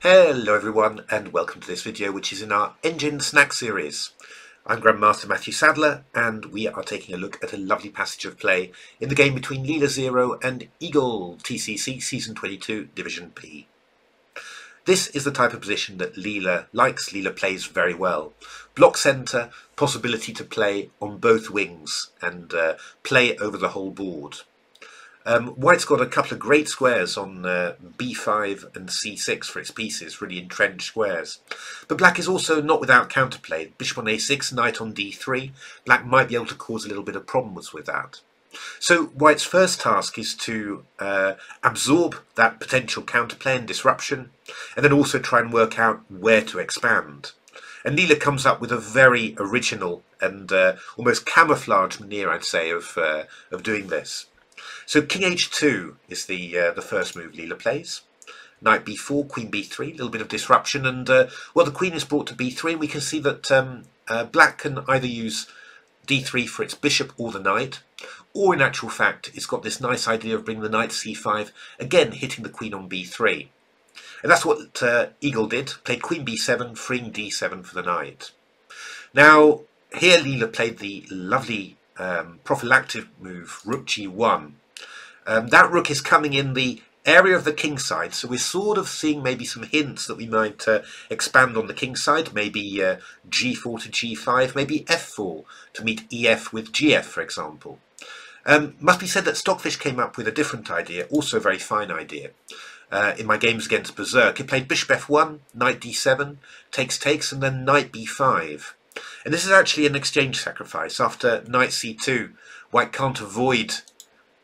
Hello everyone and welcome to this video, which is in our Engine Snack series. I'm Grandmaster Matthew Sadler and we are taking a look at a lovely passage of play in the game between Leela 0 and Igel, TCEC Season 22 Division P. This is the type of position that Leela likes. Leela plays very well. Block centre, possibility to play on both wings and play over the whole board. White's got a couple of great squares on b5 and c6 for its pieces, really entrenched squares. But black is also not without counterplay. Bishop on a6, knight on d3. Black might be able to cause a little bit of problems with that. So White's first task is to absorb that potential counterplay and disruption, and then also try and work out where to expand. And Leela comes up with a very original and almost camouflage maneuver, I'd say, of doing this. So King H2 is the first move Leela plays. Knight b4, Queen b3, a little bit of disruption, and well, the Queen is brought to b3, and we can see that Black can either use d3 for its bishop or the knight, or in actual fact, it's got this nice idea of bringing the knight to c5, again hitting the Queen on b3. And that's what Igel did, played Queen b7, freeing d7 for the knight. Now, here Leela played the lovely prophylactic move, Rook g1. That rook is coming in the area of the kingside, so we're sort of seeing maybe some hints that we might expand on the kingside, maybe g4 to g5, maybe f4 to meet ef with gf, for example. Must be said that Stockfish came up with a different idea, also a very fine idea. In my games against Berserk, he played bishop f1, knight d7, takes, and then knight b5. And this is actually an exchange sacrifice. After knight c2, White can't avoid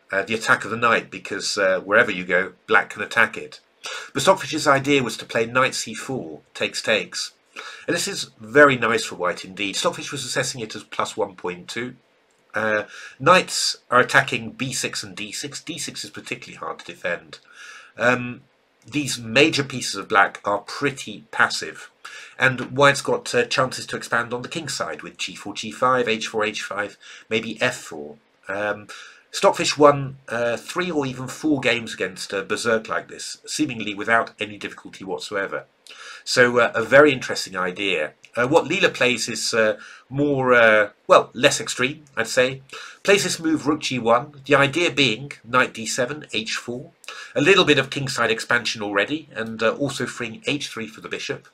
the attack of the knight because wherever you go, Black can attack it. But Stockfish's idea was to play knight c4, takes. And this is very nice for White indeed. Stockfish was assessing it as plus 1.2. Knights are attacking b6 and d6. d6 is particularly hard to defend. These major pieces of Black are pretty passive. And White's got chances to expand on the king side with g4, g5, h4, h5, maybe f4. Stockfish won 3 or even 4 games against Berserk like this, seemingly without any difficulty whatsoever. So a very interesting idea. What Leela plays is more, well, less extreme, I'd say. Plays this move Rook g1, the idea being knight d7, h4, a little bit of kingside expansion already, and also freeing h3 for the bishop.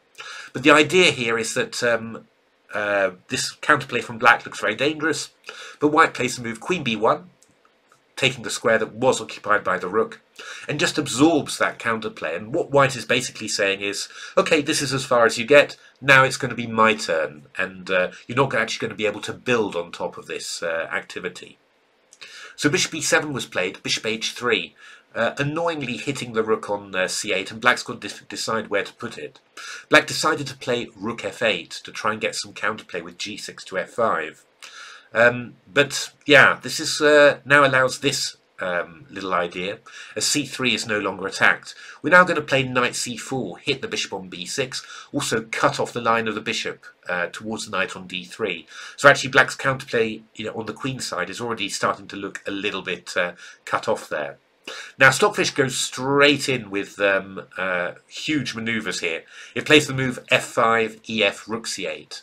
But the idea here is that this counterplay from Black looks very dangerous, but White plays the move Queen b1, taking the square that was occupied by the rook, and just absorbs that counterplay. And what White is basically saying is, okay, this is as far as you get, now it's going to be my turn, and you're not actually going to be able to build on top of this activity. So bishop e7 was played, bishop h3, annoyingly hitting the rook on c8, and Black's got to decide where to put it. Black decided to play rook f8 to try and get some counterplay with g6 to f5. But yeah, this is now allows this little idea, as c3 is no longer attacked. We're now going to play knight c4, hit the bishop on b6, also cut off the line of the bishop towards the knight on d3. So actually Black's counterplay, on the queen side is already starting to look a little bit cut off there. Now Stockfish goes straight in with huge manoeuvres here. It plays the move f5, ef, rook c8.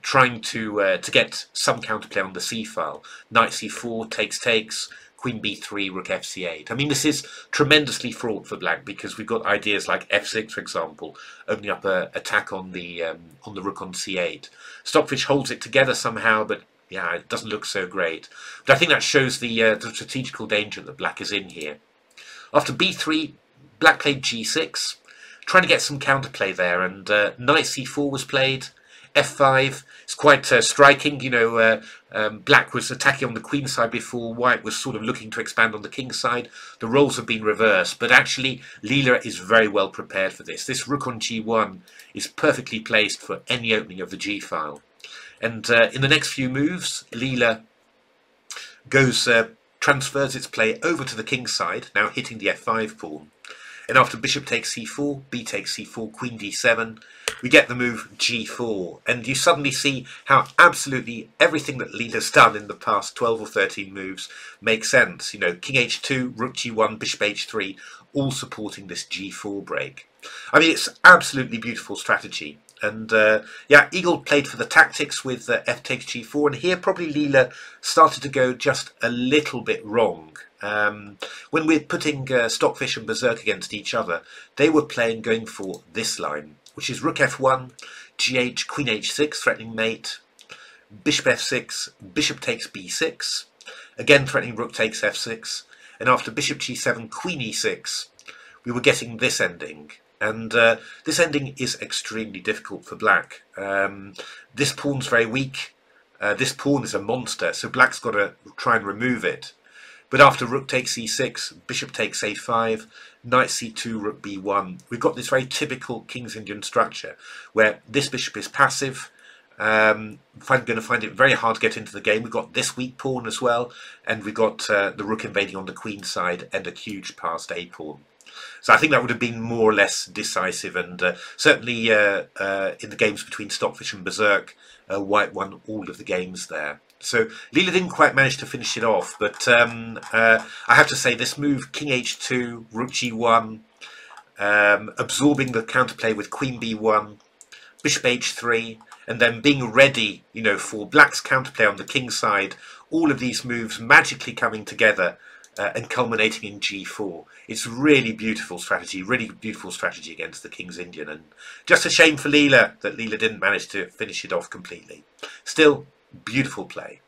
Trying to get some counterplay on the c file. Knight c4, takes, Queen b3, rook fc8. I mean, this is tremendously fraught for Black because we've got ideas like f6, for example, opening up an attack on the rook on c8. Stockfish holds it together somehow, but yeah, it doesn't look so great. But I think that shows the strategical danger that Black is in here. After b3, Black played g6, trying to get some counterplay there, and knight c4 was played. f5 is quite striking. Black was attacking on the queen side before. White was sort of looking to expand on the king side. The roles have been reversed, but actually Leela is very well prepared for this. This rook on g1 is perfectly placed for any opening of the g file. And in the next few moves, Leela goes transfers its play over to the king side, now hitting the f5 pawn. And after bishop takes c4, b takes c4, queen d7, we get the move g4. And you suddenly see how absolutely everything that Leela's done in the past 12 or 13 moves makes sense. King h2, rook g1, bishop h3, all supporting this g4 break. I mean, it's absolutely beautiful strategy. And yeah, Igel played for the tactics with f takes g4, and here probably Leela started to go just a little bit wrong. When we're putting Stockfish and Berserk against each other, they were going for this line, which is rook f1, gh, queen h6, threatening mate, bishop f6, bishop takes b6, again threatening rook takes f6, and after bishop g7, queen e6, we were getting this ending. And this ending is extremely difficult for black. This pawn's very weak. This pawn is a monster, so black's got to try and remove it. But after rook takes e6, bishop takes a5, knight c2, rook b1, we've got this very typical King's Indian structure, where this bishop is passive. I'm going to find it very hard to get into the game. We've got this weak pawn as well, and we've got the rook invading on the queen side and a huge passed a pawn. So I think that would have been more or less decisive, and certainly in the games between Stockfish and Berserk, White won all of the games there. So Leela didn't quite manage to finish it off, but I have to say this move, king h2, rook g1, absorbing the counterplay with queen b1, bishop h3, and then being ready, you know, for black's counterplay on the king side, all of these moves magically coming together and culminating in g4. It's really beautiful strategy against the King's Indian, and just a shame for Leela that Leela didn't manage to finish it off completely. Still, beautiful play.